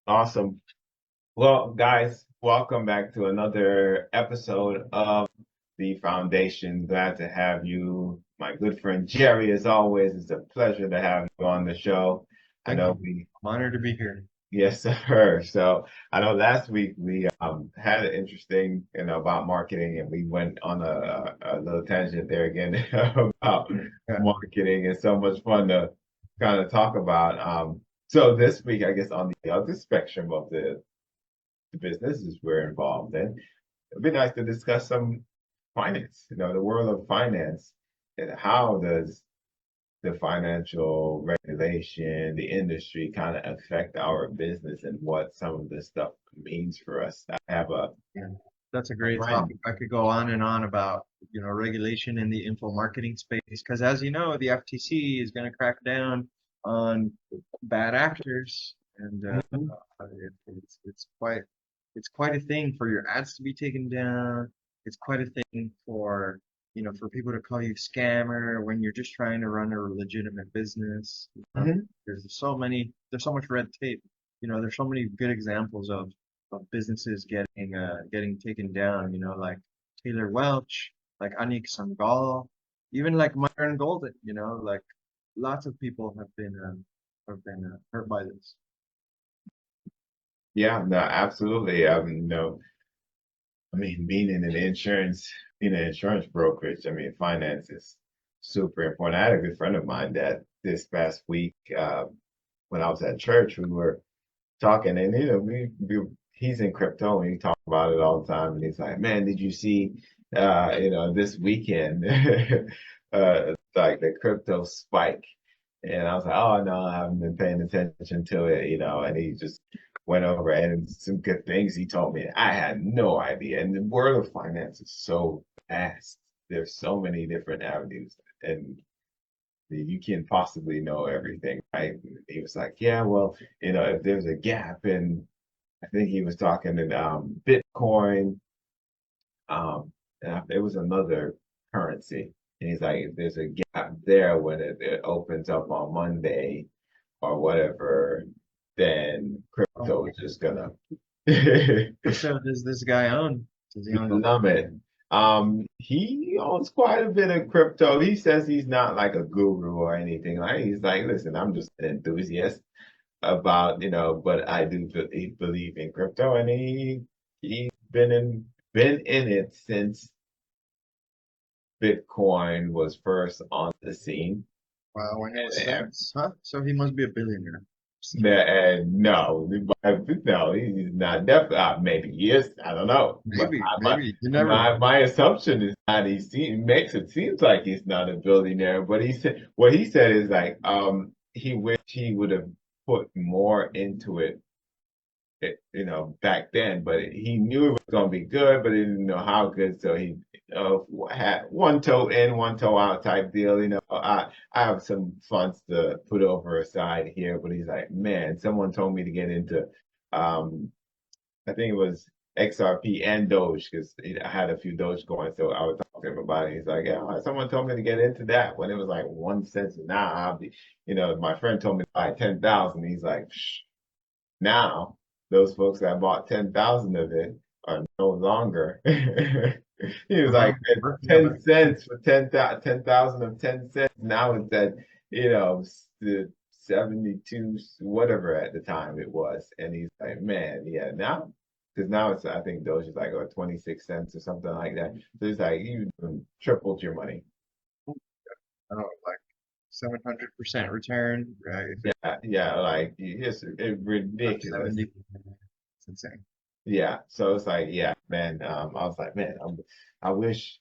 Awesome. Well, guys, welcome back to another episode of The Foundation. Glad to have you, my good friend Jerry. As always, it's a pleasure to have you on the show. I Thank know you. I'm honored to be here. yes, sir. So I know last week we had an interesting, about marketing, and we went on a little tangent there again about Yeah, marketing. It's so much fun to kind of talk about. So this week, I guess on the other spectrum of the businesses we're involved in. It'd be nice to discuss some finance, the world of finance, and how does the financial regulation, the industry kind of affect our business and what some of this stuff means for us. I have yeah. That's a a great friend. topic. I could go on and on about, regulation in the info marketing space because as you know, the FTC is going to crack down on bad actors and Mhm. it's quite a thing for your ads to be taken down. It's quite a thing for, for people to call you scammer when you're just trying to run a legitimate business. Mhm. There's so much red tape. There's so many good examples of businesses getting taken down, like Taylor Welch, like Anik Sangal, even like Myron Golden, like lots of people have been hurt by this. Yeah, no, absolutely. I mean, being an insurance brokerage, I mean, finance is super important. I had a good friend of mine that this past week, when I was at church, we were talking, and he's in crypto, and he talks about it all the time. And he's like, "Man, did you see, this weekend, like the crypto spike?" And I was like, "Oh no, I haven't been paying attention to it, And he just went over it, and some good things he told me. I had no idea. And the world of finance is so vast. There's so many different avenues, and you can't possibly know everything, right? He was like, yeah, well, if there's a gap in, I think he was talking in Bitcoin, and it was another currency. And he's like, if there's a gap there when it opens up on Monday or whatever, then Oh, crypto is just gonna crypto does this guy own? Does he own? plummet. He owns quite a bit of crypto. He says he's not like a guru or anything. Like he's like, listen, I'm just an enthusiast about, but I do believe in crypto, and he's been in it since Bitcoin was first on the scene. Wow, when it And, starts, huh? So he must be a billionaire. and no, no, he's not definitely. Maybe he is. I don't know. But Maybe, my maybe. You never know. my assumption is not. Makes it seems like he's not a billionaire. But what he said is like he wished he would have put more into it, back then, but he knew it was going to be good, but he didn't know how good. So he had one toe in, one toe out type deal. I have some funds to put over aside here, but he's like, man, someone told me to get into, um, I think it was XRP and Doge because I had a few Doge going. So I was talking to him about it. He's like, yeah, someone told me to get into that when it was like 1 cent. And now my friend told me to buy 10,000. He's like, shh. Now, those folks that bought 10,000 of it are no longer. He was like, Worth the other. 10 cents for 10,000 of 10 cents. Now it's at, the 72, whatever at the time it was. And he's like, man, yeah, now, because now I think Doge is like, 26 cents or something like that. So it's like, you tripled your money. Oh, like 700% return, right? If it's Yeah, yeah, like, it's not ridiculous. 70, it's insane. Yeah, so it's like, yeah, man. I was like, man, I wish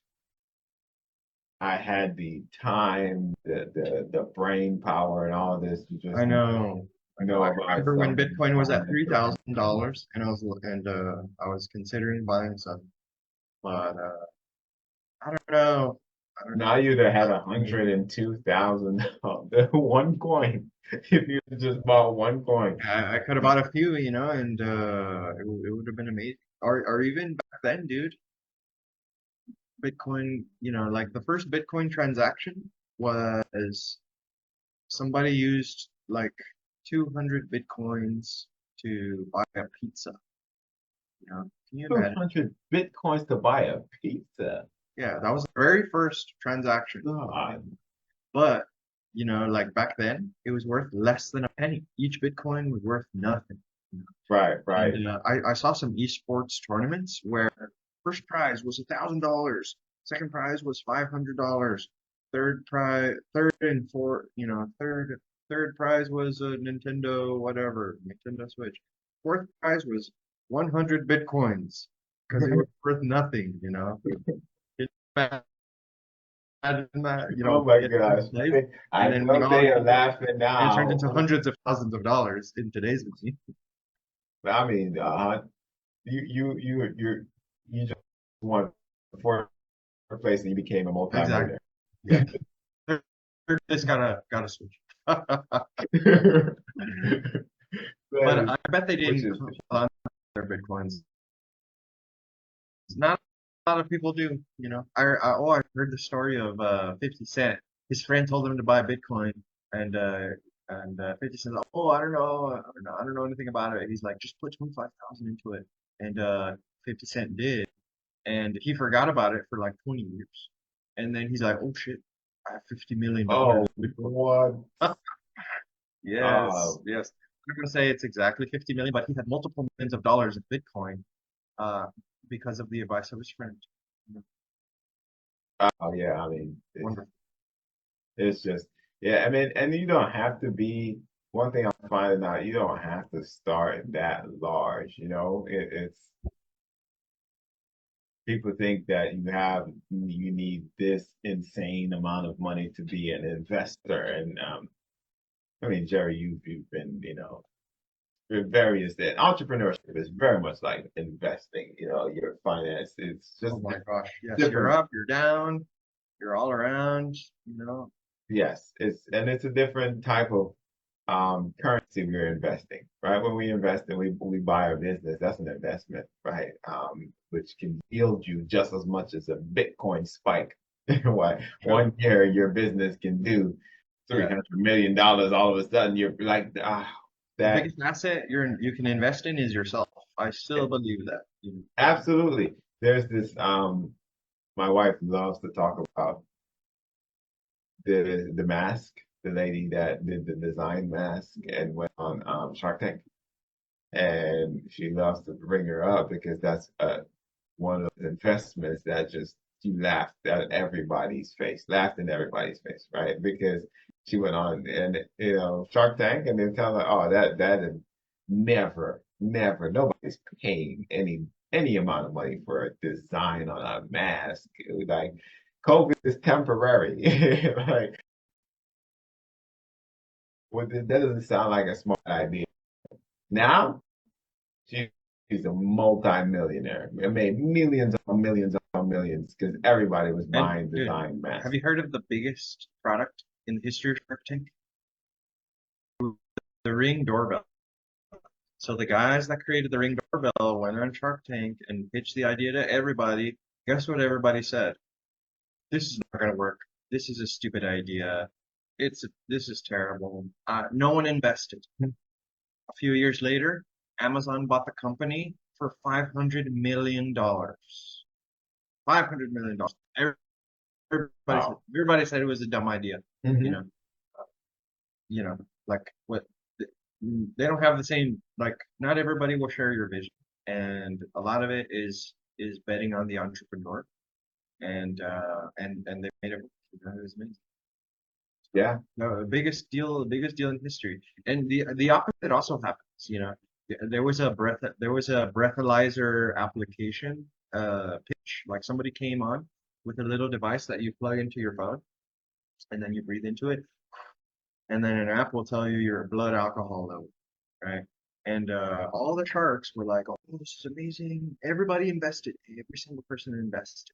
I had the time, the brain power, and all of this to I just know. I know. know I about remember when some of these Bitcoin was at three financial thousand instruments. dollars, and I was considering buying some, but I don't know. I don't Now know. you'd have had 102,000 of the one coin if you just bought one coin. I could have bought a few, and it would have been amazing. Or even back then, dude, Bitcoin, like the first Bitcoin transaction was somebody used like 200 Bitcoins to buy a pizza. Can you imagine? 200 Bitcoins to buy a pizza. Yeah, that was the very first transaction. God. But, like back then, it was worth less than a penny. Each Bitcoin was worth nothing. Right, right. And I saw some esports tournaments where first prize was $1,000, second prize was $500, third and fourth, third prize was a Nintendo whatever, Nintendo Switch. Fourth prize was 100 Bitcoins because it was worth nothing. It, imagine that, Oh my it gosh. in life, I and then we know all they are laughing and it turned into now. hundreds of thousands of dollars in today's money. I mean, you just won fourth place and you became a Exactly. multimillionaire. Yeah. Just gotta switch. But That is, I bet they which didn't is hold on to their bitcoins. Not a lot of people do. I heard the story of 50 Cent. His friend told him to buy Bitcoin, and 50 Cent, oh, I don't know anything about it. He's like, just put 25,000 into it, and 50 Cent did, and he forgot about it for like 20 years, and then he's like, oh shit, I have $50 million oh, in Bitcoin. what? Yes, Oh, yes. I'm not gonna say it's exactly 50 million, but he had multiple millions of dollars in Bitcoin uh, because of the advice of his friend. oh yeah. I mean, Wonderful. it's just, yeah. I mean, and you don't have to be. One thing I'm finding out, you don't have to start that large. It's people think that you need this insane amount of money to be an investor, and I mean, Jerry, you've been, various that entrepreneurship is very much like investing. Your finance is just Oh my gosh. Yes, you're different. up, you're down, you're all around, you know. Yes, it's a different type of currency we're investing, right? When we invest and we buy a business, that's an investment, right? Which can yield you just as much as a Bitcoin spike. Why True. 1 year your business can do Yeah. $300 million all of a sudden you're like The that biggest asset you can invest in is yourself. I still believe that. absolutely. There's this my wife loves to talk about the mask, the lady that did the design mask and went on Shark Tank. And she loves to bring her up because that's one of those investments that just you laughed in everybody's face, right? Because she went on and Shark Tank, and they're telling her, oh, that is never, nobody's paying any amount of money for a design on a mask. Like COVID is temporary, like that doesn't sound like a smart idea. Now she, she's a multi-millionaire. It made millions on millions on millions because everybody was And buying dude, design have masks. you heard of the biggest product in the history of Shark Tank? The Ring doorbell. So the guys that created the Ring doorbell went on Shark Tank and pitched the idea to everybody. Guess what everybody said? This is not gonna work. This is a stupid idea. This is terrible. No one invested. A few years later, Amazon bought the company for $500 million. $500 million. Wow. Everybody said it was a dumb idea. You Hmm. know, you know, like what they don't have the same, like not everybody will share your vision, and a lot of it is betting on the entrepreneur, and they made it. It was amazing. Yeah. No, the biggest deal in history. And the opposite also happens, there was a breathalyzer application pitch, like somebody came on with a little device that you plug into your phone, and then you breathe into it, and then an app will tell you your blood alcohol level, right? And all the sharks were like, "Oh, this is amazing! Everybody invested. Every single person invested."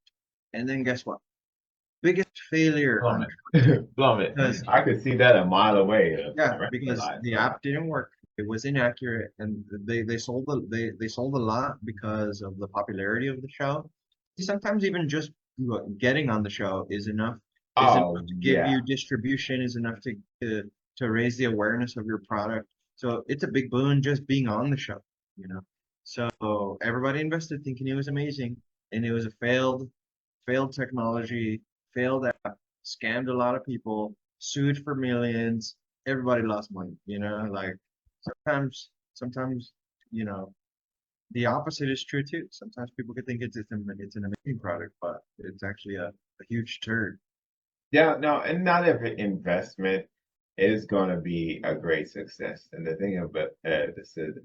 And then guess what? Biggest failure on Plummet. Shark Tank Plummet. because I could see that a mile away. yeah, I because realize the that. app didn't work. It was inaccurate, and they sold a lot because of the popularity of the show. Sometimes even just getting on the show is enough Oh to give yeah. you distribution, is enough to raise the awareness of your product. So it's a big boon just being on the show, you know. So everybody invested thinking it was amazing, and it was a failed technology, failed app, scammed a lot of people, sued for millions. Everybody lost money, you know. Like sometimes, you know, the opposite is true too. Sometimes people could think it's an amazing product, but it's actually a huge turd. Yeah, no, and not every investment is going to be a great success. And the thing about this is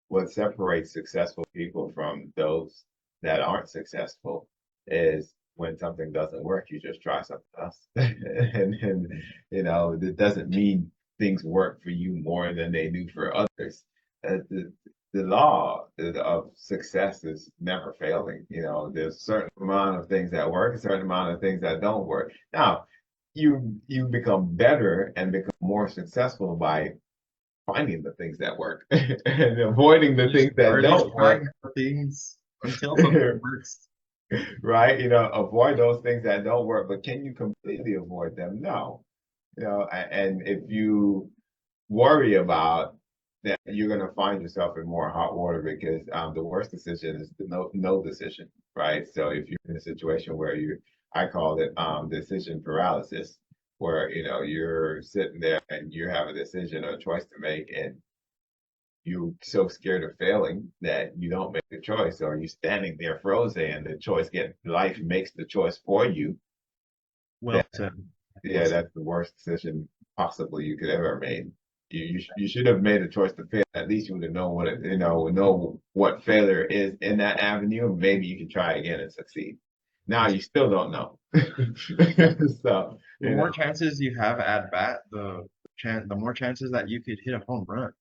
what separates successful people from those that aren't successful is when something doesn't work, you just try something else. And it doesn't mean things work for you more than they do for others. The law of success is never failing. There's a certain amount of things that work, a certain amount of things that don't work. Now, you become better and become more successful by finding the things that work and avoiding the things that Or at least don't trying work. things until something works. Right? Avoid those things that don't work, but can you completely avoid them? No. And if you worry about that, you're going to find yourself in more hot water because the worst decision is the no decision, right? So if you're in a situation where I call it decision paralysis, where you're sitting there and you have a decision or a choice to make, and you're so scared of failing that you don't make the choice, or you're standing there frozen and the choice get life makes the choice for you. Well That said. Well Yeah, said. that's the worst decision possibly you could ever have made. You should have made a choice to fail. At least you would have known know what failure is in that avenue. Maybe you can try again and succeed. Now That's you still don't know. So, the more chances you have at bat, the more chances that you could hit a home run.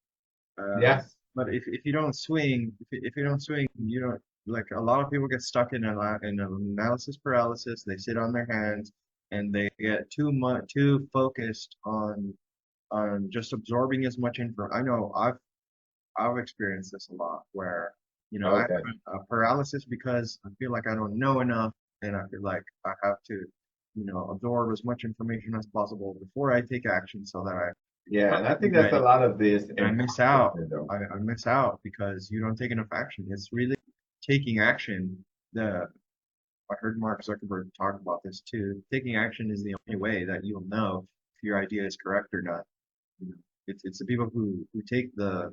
yes. But if you don't swing, if you don't swing, you don't like a lot of people get stuck in analysis paralysis. They sit on their hands and they get too focused on just absorbing as much info. I know I've experienced this a lot where, I Okay. have a paralysis because I feel like I don't know enough and I feel like I have to, absorb as much information as possible before I take action so that Yeah, I'm and I think that's a ready. lot of this And I miss imposter out. syndrome. I miss out because you don't take enough action. It's really taking action. I heard Mark Zuckerberg talk about this too. Taking action is the only way that you'll know if your idea is correct or not. You know, it's the people who take the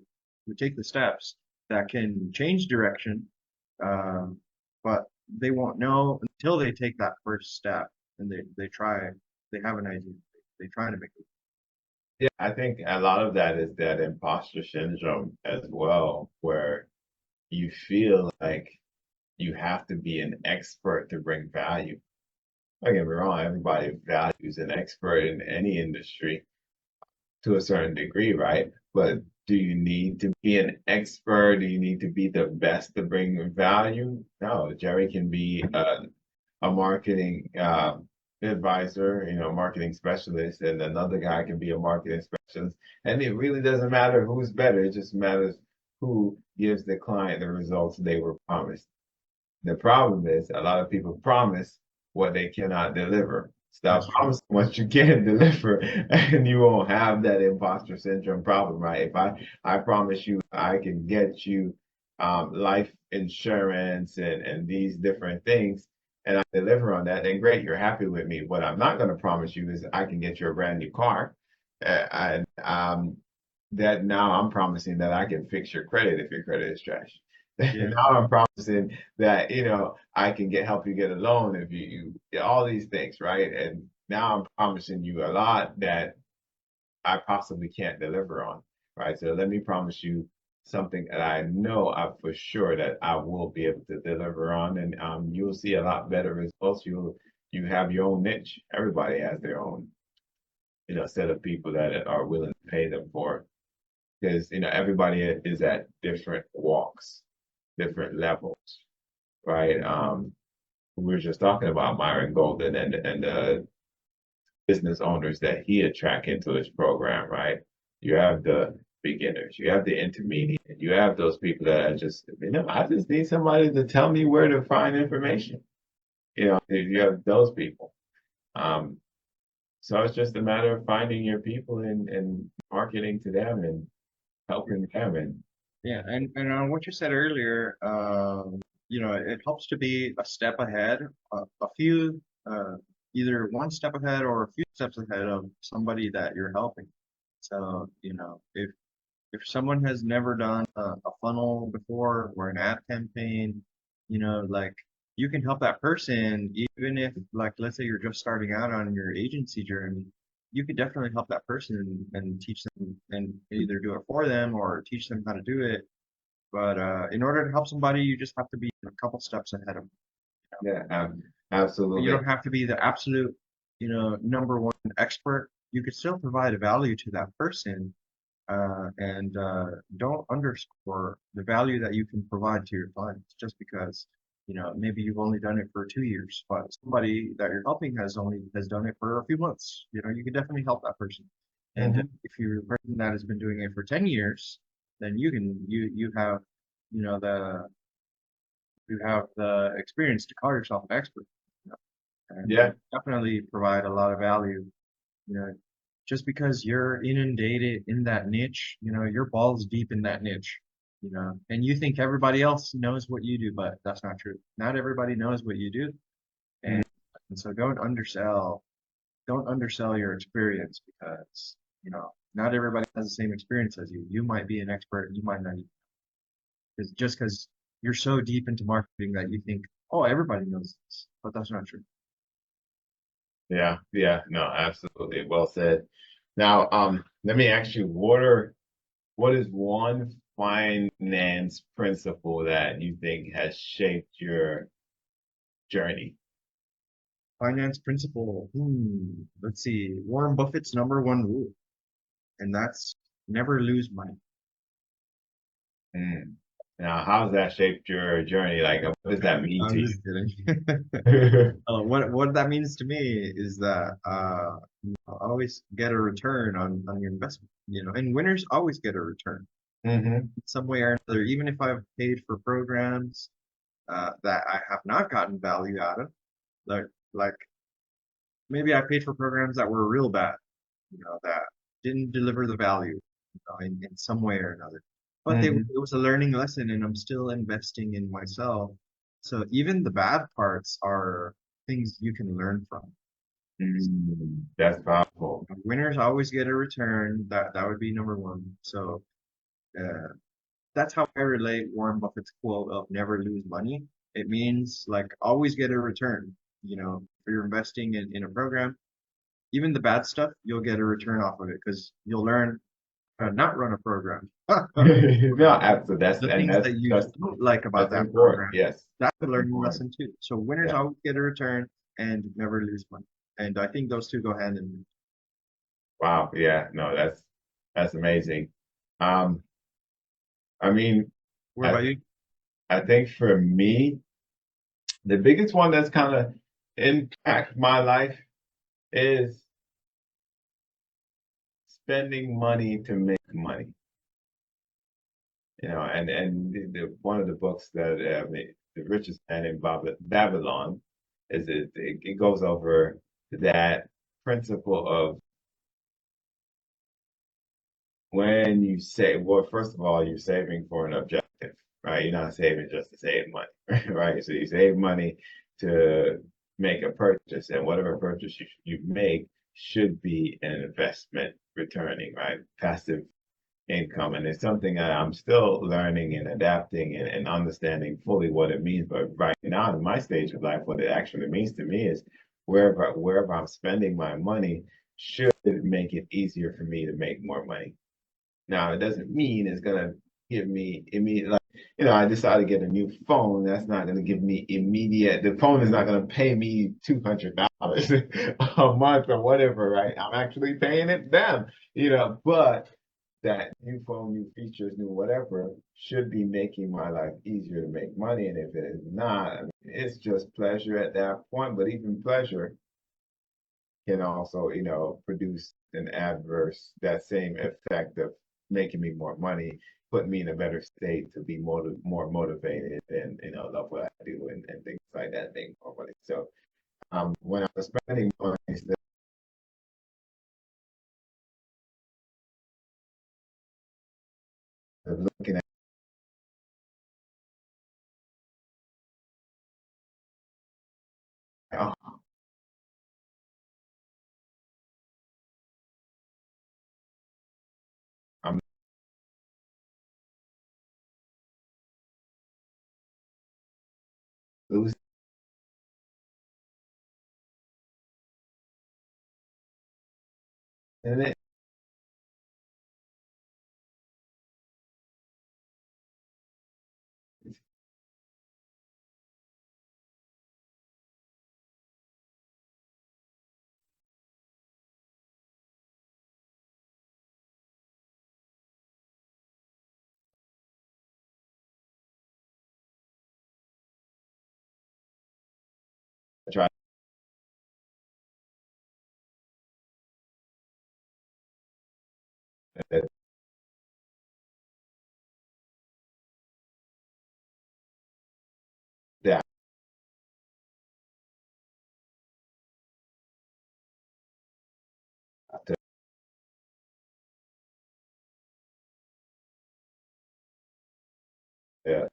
steps that can change direction, um, but they won't know until they take that first step and they have an idea, they try to make it. Yeah, I think a lot of that is that imposter syndrome as well, where you feel like you have to be an expert to bring value. Don't get me wrong, everybody values an expert in any industry to a certain degree, right? But do you need to be an expert? Do you need to be the best to bring value? No, Jerry can be a marketing advisor, marketing specialist, and another guy can be a marketing specialist. And it really doesn't matter who's better. It just matters who gives the client the results they were promised. The problem is a lot of people promise what they cannot deliver. That's Stop true. promising what you can deliver, and you won't have that imposter syndrome problem, right? If I promise you I can get you life insurance and these different things, and I deliver on that, then great, you're happy with me. What I'm not going to promise you is I can get you a brand new car, and that now I'm promising that I can fix your credit if your credit is trash. Yeah. Now I'm promising that I can help you get a loan if all these things, right? And now I'm promising you a lot that I possibly can't deliver on, right? So let me promise you something that I know for sure that I will be able to deliver on, and you'll see a lot better results. You have your own niche. Everybody has their own set of people that are willing to pay them for it, because everybody is at different walks, different levels, right? We were just talking about Myron Golden and the business owners that he attract into his program, right? You have the beginners, you have the intermediate, you have those people that are just, I just need somebody to tell me where to find information. You have those people. Um, so it's just a matter of finding your people and marketing to them, and helping them. And Yeah, and on what you said earlier, it helps to be a step ahead, a few, either one step ahead or a few steps ahead of somebody that you're helping. So, if someone has never done a funnel before or an ad campaign, like you can help that person, even if, like, let's say you're just starting out on your agency journey, you could definitely help that person and teach them and either do it for them or teach them how to do it. But in order to help somebody, you just have to be a couple steps ahead of them. yeah, You absolutely. don't have to be the absolute, number one expert. You could still provide a value to that person, and don't underscore the value that you can provide to your clients just because, maybe you've only done it for 2 years, but somebody that you're helping has done it for a few months. You can definitely help that person. And Hmm. if you're a person that has been doing it for 10 years, then you have, you know, the you have the experience to call yourself an expert, and Yeah, definitely provide a lot of value. You know, just because you're inundated in that niche, your balls deep in that niche, and you think everybody else knows what you do, but that's not true. Not everybody knows what you do, mm, and, and so don't undersell your experience because, not everybody has the same experience as you. You might be an expert, you might not, because just because you're so deep into marketing that you think, oh, everybody knows this, but that's not true. yeah, yeah. No, absolutely. Well said. Now, let me ask you, what is one finance principle that you think has shaped your journey? Finance principle. Let's see. Warren Buffett's number one rule, and that's never lose money. Mm. Now, how's that shaped your journey? Like, what does that mean I'm to just kidding. you? What that means to me is that always get a return on your investment. And winners always get a return Hmm. in some way or another. Even if I've paid for programs that I have not gotten value out of, like like maybe I paid for programs that were real bad, that didn't deliver the value, in some way or another. But it Hmm. was a learning lesson, and I'm still investing in myself. So even the bad parts are things you can learn from. Mm, that's powerful. Winners always get a return. That would be number one. So uh, that's how I relate Warren Buffett's quote of "never lose money." It means like always get a return. If you're investing in a program, even the bad stuff, you'll get a return off of it because you'll learn how to not run a program. No, absolutely. The things that you don't like about That's that important. program. Yes, That's a that's learning important. lesson too. So winners Yeah. always get a return and never lose money. And I think those two go hand in hand. Wow. Yeah. No, that's amazing. Um, I mean, What I about th you? I think for me, the biggest one that's kind of impact my life is spending money to make money. And one of the books that the richest man in Babylon it goes over that principle of when you say, well, first of all, you're saving for an objective, right? You're not saving just to save money, right? So you save money to make a purchase, and whatever purchase you make should be an investment returning, right? Passive income. And it's something that I'm still learning and adapting and understanding fully what it means. But right now, in my stage of life, what it actually means to me is wherever I'm spending my money should make it easier for me to make more money. Now, it doesn't mean it's gonna give me immediate, like, I decided to get a new phone. That's not gonna give me immediate, the phone is not gonna pay me $200 a month or whatever, right? I'm actually paying it them, but that new phone, new features, new whatever should be making my life easier to make money. And if it is not, I mean, it's just pleasure at that point. But even pleasure can also, produce an adverse, that same effect of making me more money, put me in a better state to be more motivated and, love what I do and things like that, thing more money. So when I was spending money, looking at, oh, I'm losing it. I try that, that, yeah,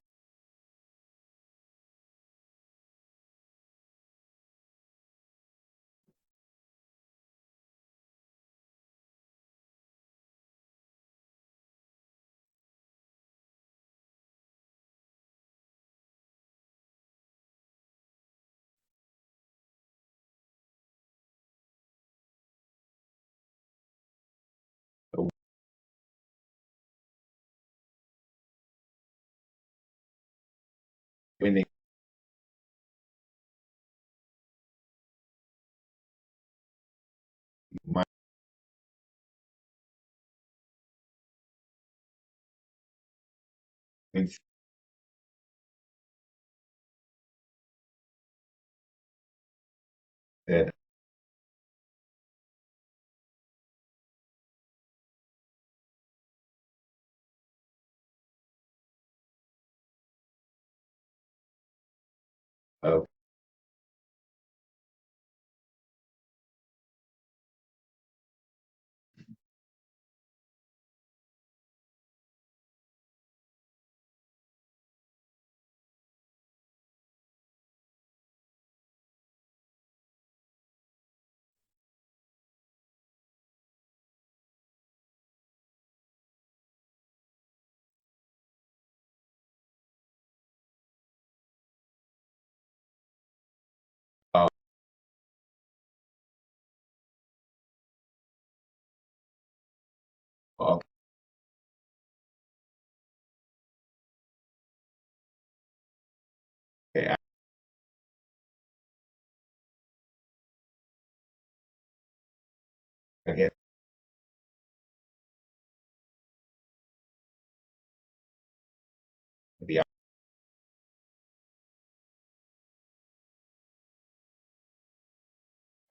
winning my instead of, oh, okay, I get the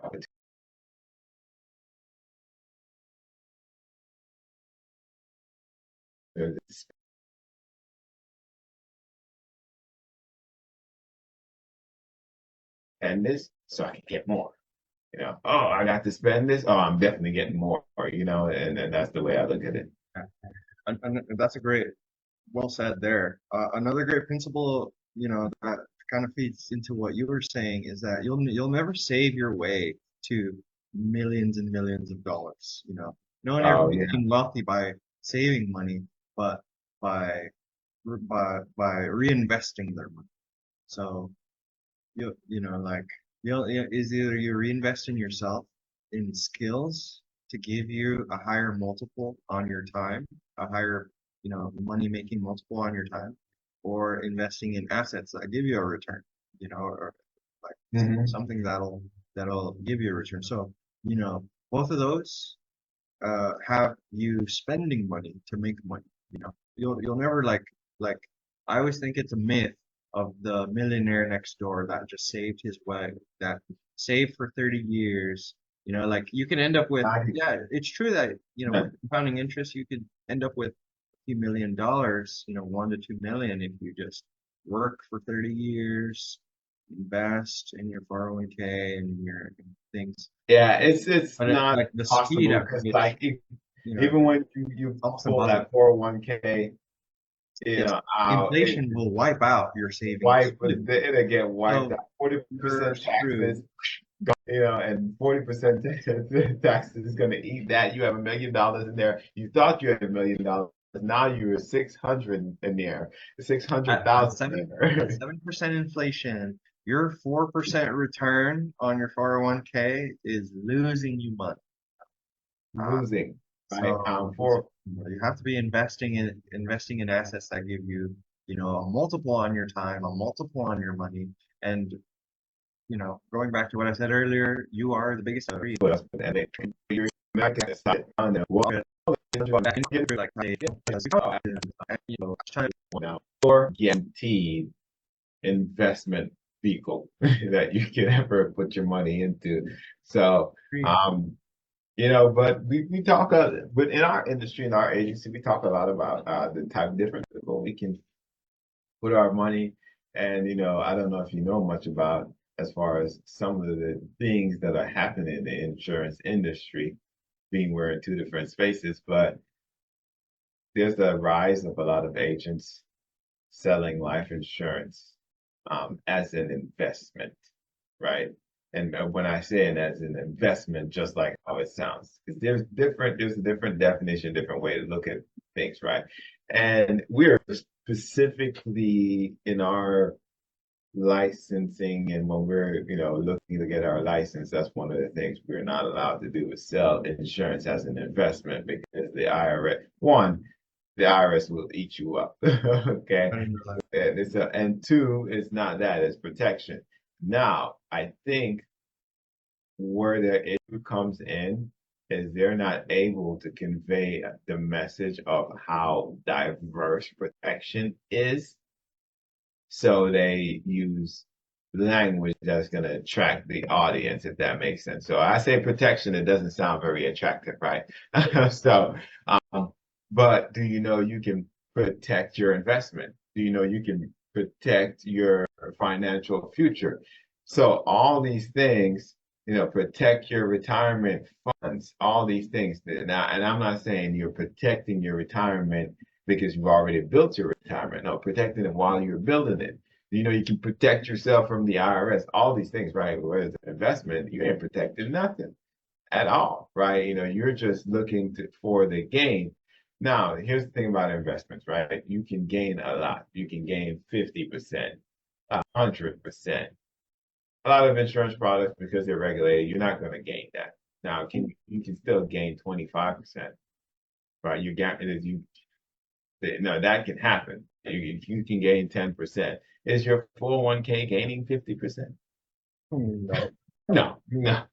opportunity to spend this so I can get more. Oh, I got to spend this. Oh, I'm definitely getting more, and that's the way I look at it. And that's a great, well said there. Another great principle, that kind of feeds into what you were saying is that you'll never save your way to millions and millions of dollars. No one ever Oh, yeah. became wealthy by saving money, but by by reinvesting their money. So like is either you reinvest in yourself in skills to give you a higher multiple on your time, a higher, money making multiple on your time, or investing in assets that give you a return, or like Hmm. something that'll give you a return. So, both of those have you spending money to make money. You'll never like I always think it's a myth of the millionaire next door that just saved his way, that saved for 30 years. Like you can end up with, yeah, it's true that, with compounding interest, you could end up with a few $1 million, 1 to 2 million if you just work for 30 years, invest in your 401k and your things. Yeah, it's But not like the speed possible at because which, like even when you ups and pull buzzing. that 401k, you Yes, know, out. inflation will wipe out your savings Wipe, too. it'll get wiped So out. you're 40% screwed. taxes, and 40% taxes is going to eat that. You have $1 million in there. You thought you had $1 million. Now you're 600 in there, At 600,000 seven at there. 7% inflation, your 4% return on your 401k is losing you money. Uh, Losing, right? so For you have to be investing in assets that give you, a multiple on your time, a multiple on your money, and going back to what I said earlier, you are the biggest salary. what else? And they you're not going to decide on the what Like, now or guaranteed investment vehicle that you can ever put your money into. So, but we talk, but in our industry, in our agency, we talk a lot about the type of different people we can put our money. And, I don't know if you know much about as far as some of the things that are happening in the insurance industry, being we're in two different spaces, but there's a rise of a lot of agents selling life insurance as an investment, right? And when I say it as an investment, just like how it sounds, because there's a different definition, different way to look at things, right? And we're specifically in our licensing, and when we're looking to get our license, that's one of the things we're not allowed to do is sell insurance as an investment because the IRS will eat you up. Okay. And two, it's not that, it's protection. Now, I think where the issue comes in is they're not able to convey the message of how diverse protection is. So they use language that's going to attract the audience, if that makes sense. So I say protection, it doesn't sound very attractive, right? So, but do you know you can protect your investment? Do you know you can protect your financial future? So all these things, protect your retirement funds, all these things. Now, and I'm not saying you're protecting your retirement because you've already built your retirement. No, protecting it while you're building it. You can protect yourself from the IRS, all these things, right? Whereas an investment, you ain't protecting nothing at all, right? You're just looking for the gain. Now, here's the thing about investments, right? You can gain a lot. You can gain 50%, 100%. A lot of insurance products, because they're regulated, you're not going to gain that. Now, you can still gain 25%, right? No, that can happen. You can gain 10%. Is your 401k gaining 50%? No. No, no.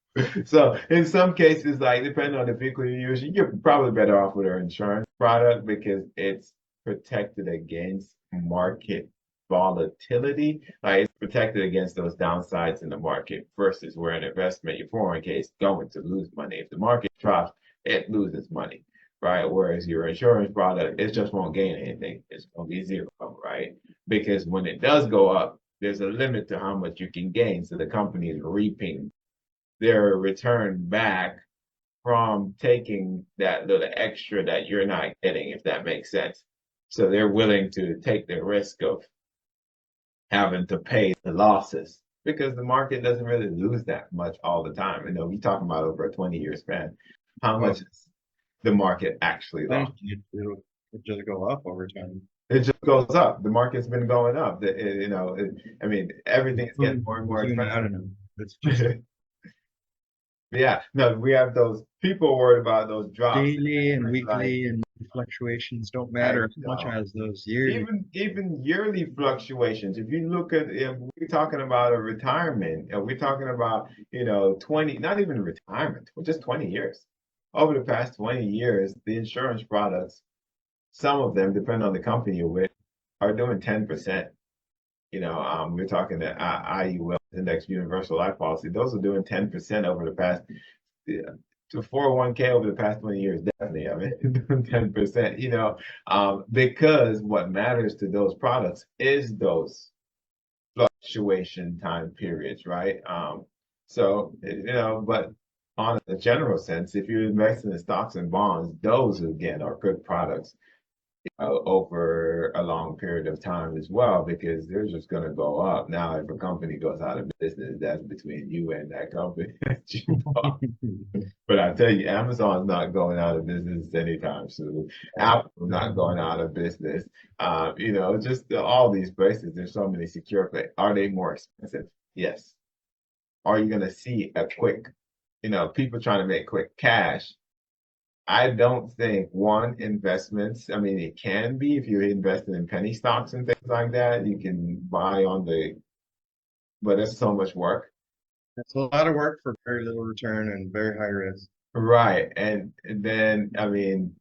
So in some cases, like depending on the vehicle you're using, you're probably better off with an insurance product because it's protected against market volatility. Like it's protected against those downsides in the market versus where an investment, your 401k is going to lose money. If the market drops, it loses money, right? Whereas your insurance product, it just won't gain anything. It's going to be zero, right? Because when it does go up, there's a limit to how much you can gain. So the company is reaping their return back from taking that little extra that you're not getting, if that makes sense. So they're willing to take the risk of having to pay the losses because the market doesn't really lose that much all the time. We're talking about over a 20-year span. How much Well, has the market actually lost? it'll just go up over time. It just goes up. The market's been going up. I mean, everything's getting more and more I expensive. don't know. It's just Yeah, no, we have those people worried about those drops. daily and Like, weekly and fluctuations don't I matter as much know. as those yearly. Even yearly fluctuations. If you look at, if we're talking about a retirement, and we're talking about 20, not even retirement, just 20 years. Over the past 20 years, the insurance products, some of them, depending on the company you're with, are doing 10%. We're talking the IUL Index Universal Life Policy. Those are doing 10% over the past, yeah, to 401k over the past 20 years, definitely. I mean, doing 10%, because what matters to those products is those fluctuation time periods, right? But on a general sense, if you invest in the stocks and bonds, those again are good products over a long period of time as well, because they're just going to go up. Now, if a company goes out of business, that's between you and that company that you bought. But I tell you, Amazon's not going out of business anytime soon. Apple's not going out of business. Just all these places. There's so many secure places. Are they more expensive? Yes. Are you going to see a quick, people trying to make quick cash? I don't think one investments, I mean, it can be if you're investing in penny stocks and things like that, you can buy on but it's so much work. It's a lot of work for very little return and very high risk. Right. And then, I mean,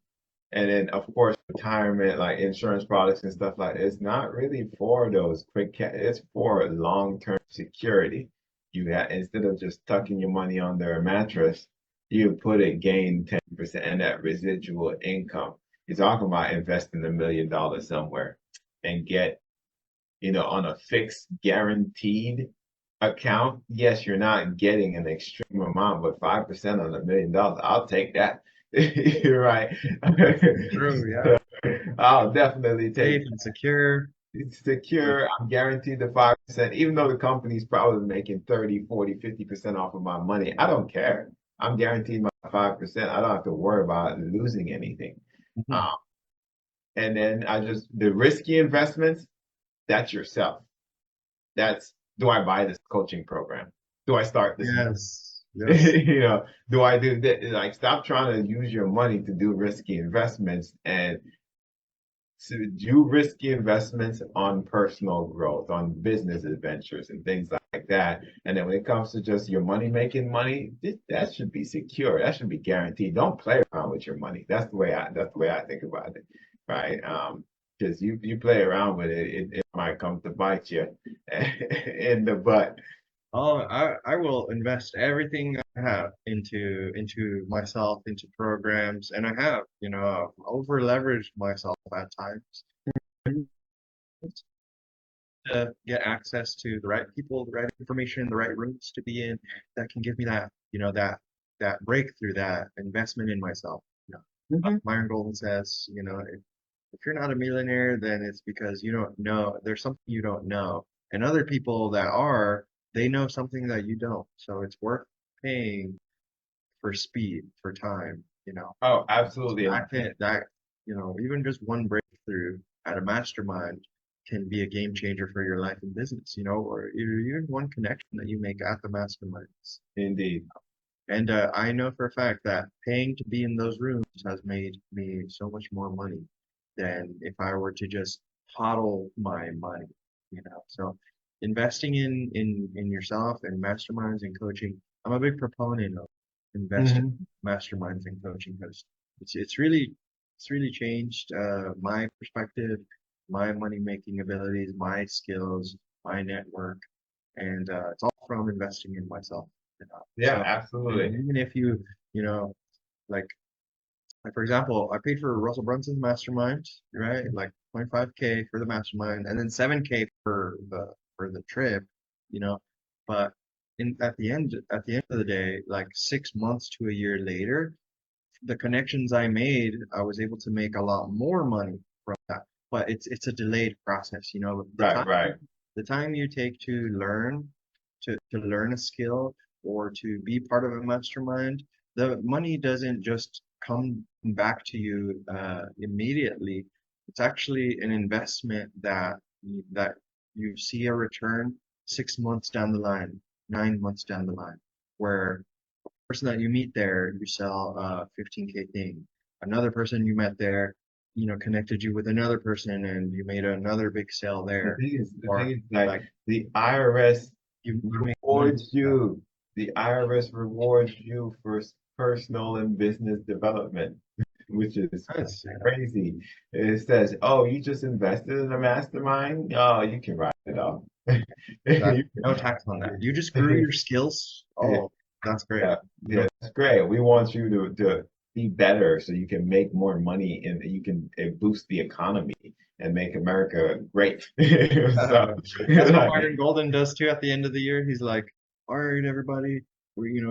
and then of course, retirement, like insurance products and stuff like it's not really for those it's for long-term security. You have instead of just tucking your money under a mattress, you put it gain 10% and that residual income. You're talking about investing $1 million somewhere and get, on a fixed guaranteed account. Yes, you're not getting an extreme amount, but 5% on $1 million, I'll take that. You're right. True, yeah. I'll definitely take Safe and secure. it's secure. I'm guaranteed the 5%, even though the company's probably making 30, 40, 50% off of my money. I don't care. I'm guaranteed my 5%. I don't have to worry about losing anything. Mhm. Um, and then the risky investments, that's yourself. That's do I buy this coaching program? Do I start this? Yes, yes. you know, do I do that? Like, stop trying to use your money to do risky investments and to do risky investments on personal growth, on business adventures and things like that. And then when it comes to just your money making money, that should be secure. That should be guaranteed. Don't play around with your money. That's the way I think about it, right? Because you play around with it might come to bite you in the butt. I will invest everything I have into myself, into programs, and I have, over leveraged myself at times to get access to the right people, the right information, the right rooms to be in that can give me that, that breakthrough, that investment in myself. Mhm. Myron Golden says, if you're not a millionaire, then it's because you don't know. There's something you don't know, and other people that are, they know something that you don't. So it's worth paying for speed, for time. Oh, So absolutely. even just one breakthrough at a mastermind can be a game changer for your life and business. Or even one connection that you make at the masterminds. Indeed. And I know for a fact that paying to be in those rooms has made me so much more money than if I were to just hodl my money. So investing in yourself and masterminds and coaching, I'm a big proponent of investing Mhm. in masterminds and coaching because it's really changed my perspective, my money making abilities, my skills, my network, and it's all from investing in myself. Yeah, So, and absolutely. even if you know, like, for example, I paid for Russell Brunson's mastermind, right? Like 25K for the mastermind, and then 7K for the trip, you know. But at the end of the day, like 6 months to a year later, the connections I made, I was able to make a lot more money from that. But it's a delayed process, The Right, time right. the time you take to learn a skill or to be part of a mastermind, the money doesn't just come back to you immediately. It's actually an investment that you see a return 6 months down the line, 9 months down the line, where person that you meet there, you sell a 15K thing. Another person you met there, connected you with another person and you made another big sale The there. thing is, the thing Or is like like the IRS you make money. rewards you. The IRS rewards you for personal and business development, which is Yes, yeah. crazy. It says, "Oh, you just invested in a mastermind? Oh, you can write it off." That no tax on that. You just grew your skills. Oh, that's great. Yeah, yeah, that's great. We want you to be better so you can make more money and you can boost the economy and make America great. So, That's what like, Myron Golden does too at the end of the year. He's like, all right, everybody, we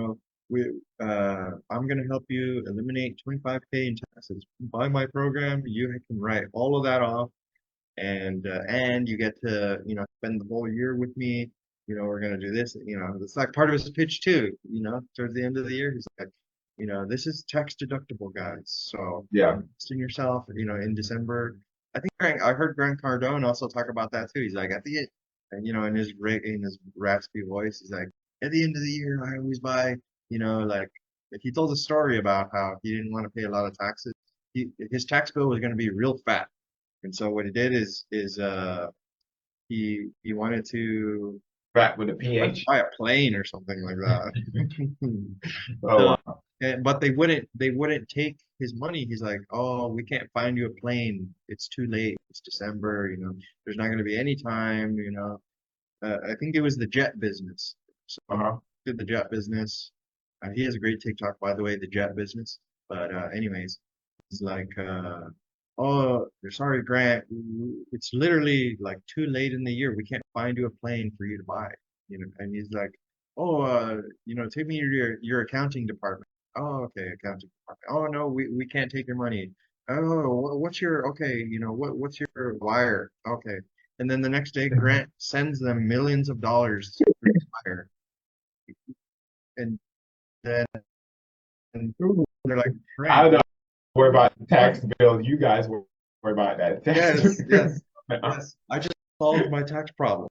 I'm gonna help you eliminate 25K in taxes. Buy my program, you can write all of that off, and you get to, spend the whole year with me. We're gonna do this. It's like part of his pitch too. Towards the end of the year, he's like, this is tax deductible, guys. So Yeah. invest in yourself. In December, I think I heard Grant Cardone also talk about that too. He's like at the end, and in his raspy voice, he's like, at the end of the year, I always buy. Like he told a story about how he didn't want to pay a lot of taxes. His tax bill was going to be real fat, and so what he did is he Back with a wanted to PH. buy a plane or something like that. Oh, So, wow. but they wouldn't take his money. He's like, oh, we can't find you a plane. It's too late. It's December. There's not going to be any time. I think it was the jet business. So Uh-huh. did the jet business. He has a great TikTok, by the way, the jet business. But anyways, he's like, oh, sorry, Grant. It's literally like too late in the year. We can't find you a plane for you to buy. And he's like, oh, take me to your accounting department. Oh, okay, accounting department. Oh no, we can't take your money. Oh, what's your okay? What's your wire? Okay. And then the next day, Grant sends them millions of dollars through wire, and then and Ooh. they're like, I Grant, don't worry about the what? tax bill. You guys worry about that tax Yes, yes, bill. yes. I just solved my tax problem.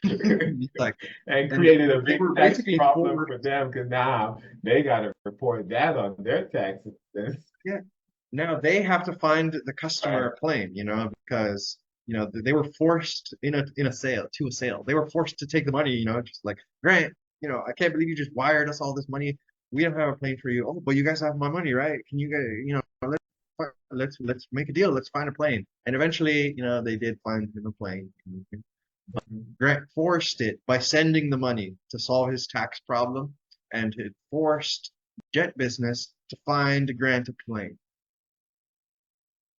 He's like, And and created a they big were tax basically problem forward. for them because now they got to report that on their taxes. Yeah. Now they have to find the customer a plane, because they were forced in a sale to a sale. They were forced to take the money, just like Grant, I can't believe you just wired us all this money. We don't have a plane for you. Oh, but you guys have my money, right? Can you guys, let's make a deal. Let's find a plane. And eventually, they did find him a plane. Grant forced it by sending the money to solve his tax problem, and it forced jet business to find Grant a plane.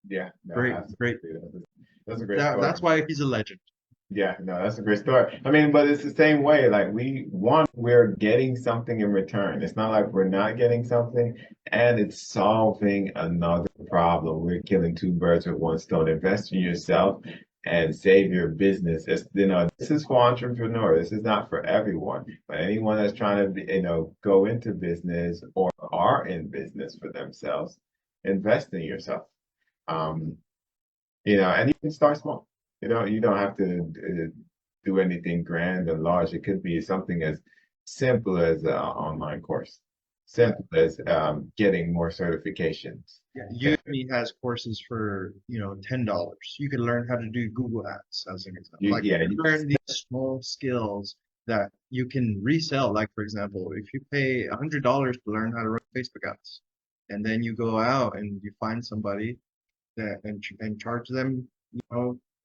Yeah, no, Great, great. absolutely. That's a great That's story. why he's a legend. Yeah, no, that's a great story. I mean, but it's the same way. Like we're getting something in return. It's not like we're not getting something, and it's solving another problem. We're killing two birds with one stone. Invest in yourself and save your business. This is for entrepreneurs. This is not for everyone, but anyone that's trying to go into business or are in business for themselves, invest in yourself. Um, and you can start small. You don't have to do anything grand and large. It could be something as simple as an online course, Yeah, simple as getting more certifications. yeah. Udemy has courses for, $10. You can learn how to do Google Ads as an example. Like Yeah, you learn these small skills that you can resell. Like for example, if you pay $100 to learn how to run Facebook ads, and then you go out and you find somebody and charge them,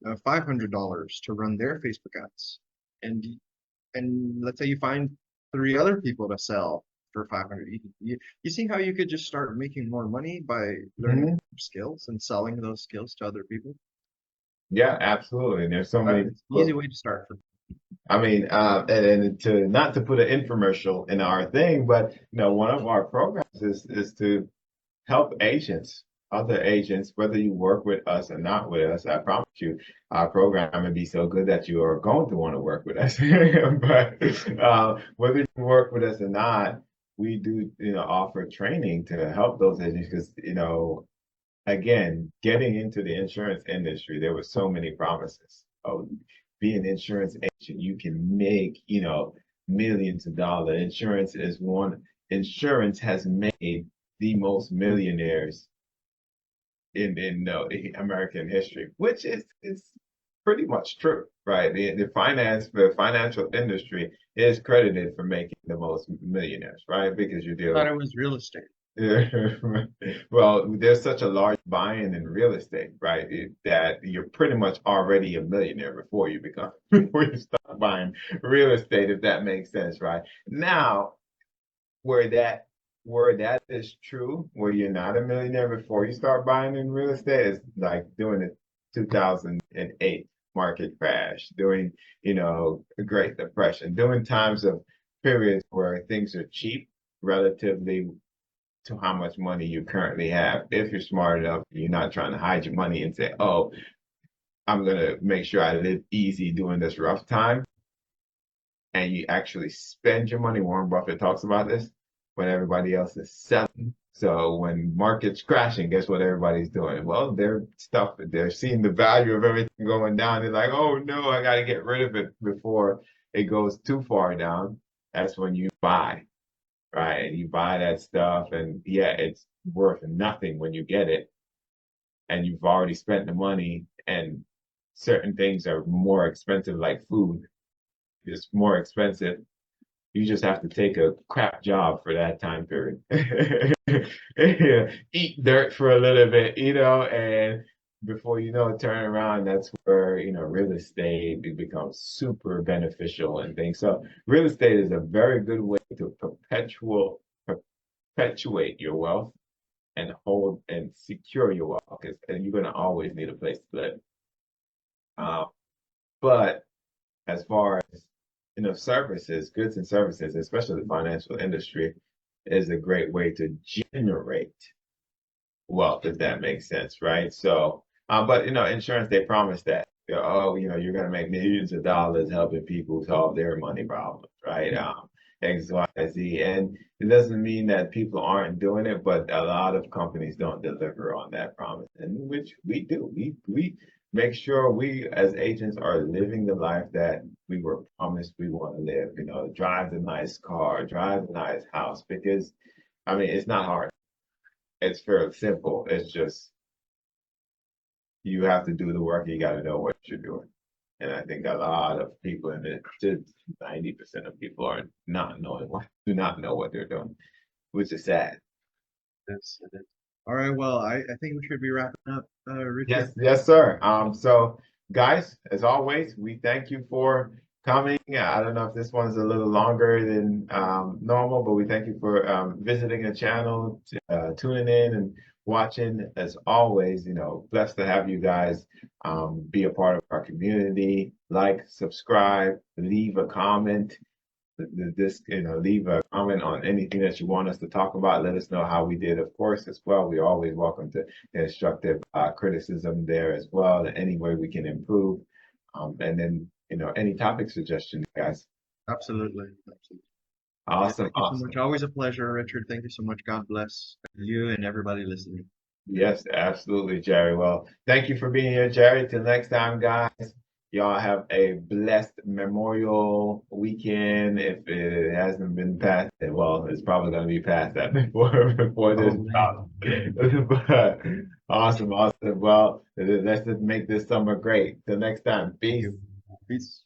$500 to run their Facebook ads, and let's say you find three other people to sell for 500. You see how you could just start making more money by learning Mhm. skills and selling those skills to other people. Yeah, absolutely. And there's so many It's an easy people. way to start. I mean, and to not to put an infomercial in our thing, but one of our programs is to help agents, other agents, whether you work with us or not with us. I promise you, our program will be so good that you are going to want to work with us. But whether you work with us or not, we do, offer training to help those agents because, again, getting into the insurance industry, there were so many promises. Oh, be an insurance agent, you can make, millions of dollars. Insurance has made the most millionaires in American history, which is pretty much true, right? The financial industry is credited for making the most millionaires, right? Because you're I thought dealing it was real estate. well, there's such a large buy-in in real estate, right? That you're pretty much already a millionaire before you start buying real estate, if that makes sense, right? Now, where that where that is true, where you're not a millionaire before you start buying in real estate, is like during the 2008 market crash, during the Great Depression, during times of periods where things are cheap, relatively to how much money you currently have. If you're smart enough, you're not trying to hide your money and say, oh, I'm gonna make sure I live easy during this rough time. And you actually spend your money. Warren Buffett talks about this when everybody else is selling. So when market's crashing, guess what everybody's doing? Well, they're seeing the value of everything going down. They're like, oh no, I got to get rid of it before it goes too far down. That's when you buy, right? And you buy that stuff, and yeah, it's worth nothing when you get it, and you've already spent the money, and certain things are more expensive, like food is more expensive. You just have to take a crap job for that time period. Eat dirt for a little bit, and before you know it, turn around, that's where, real estate becomes super beneficial and things. So real estate is a very good way to perpetuate your wealth and hold and secure your wealth, and you're going to always need a place to live. Uh, but as far as services, goods and services, especially the financial industry, is a great way to generate wealth, if that makes sense, right? So, but insurance, they promise that, oh, you're going to make millions of dollars helping people solve their money problems, right? X, Y, Z, and it doesn't mean that people aren't doing it, but a lot of companies don't deliver on that promise, and which we do. We make sure we as agents are living the life that we were promised we want to live. Drive the nice car, drive the nice house, because I mean it's not hard. It's fairly simple. It's just you have to do the work. You got to know what you're doing. And I think a lot of people in it, 90% of people are not knowing what, do not know what they're doing, which is sad. That's it. All right. Well, I think we should be wrapping up, Yes, Richard. yes, sir. So guys, as always, we thank you for coming. I don't know if this one's a little longer than normal, but we thank you for visiting the channel, tuning in and watching. As always, blessed to have you guys be a part of our community. Like, subscribe, leave a comment. This, leave a comment on anything that you want us to talk about. Let us know how we did, of course, as well. We always welcome to constructive criticism there as well, and any way we can improve. And then, any topic suggestions, guys. Absolutely. Absolutely. Yeah, Awesome, thank you so much. awesome. Always a pleasure, Richard. Thank you so much. God bless you and everybody listening. Yes, absolutely, Jerry. Well, thank you for being here, Jerry. Till next time, guys. Y'all have a blessed Memorial weekend. If it hasn't been past, well, it's probably going to be past that before this Probably. drops. But awesome, awesome. Well, let's just make this summer great. Till next time, Thank peace. you. Peace.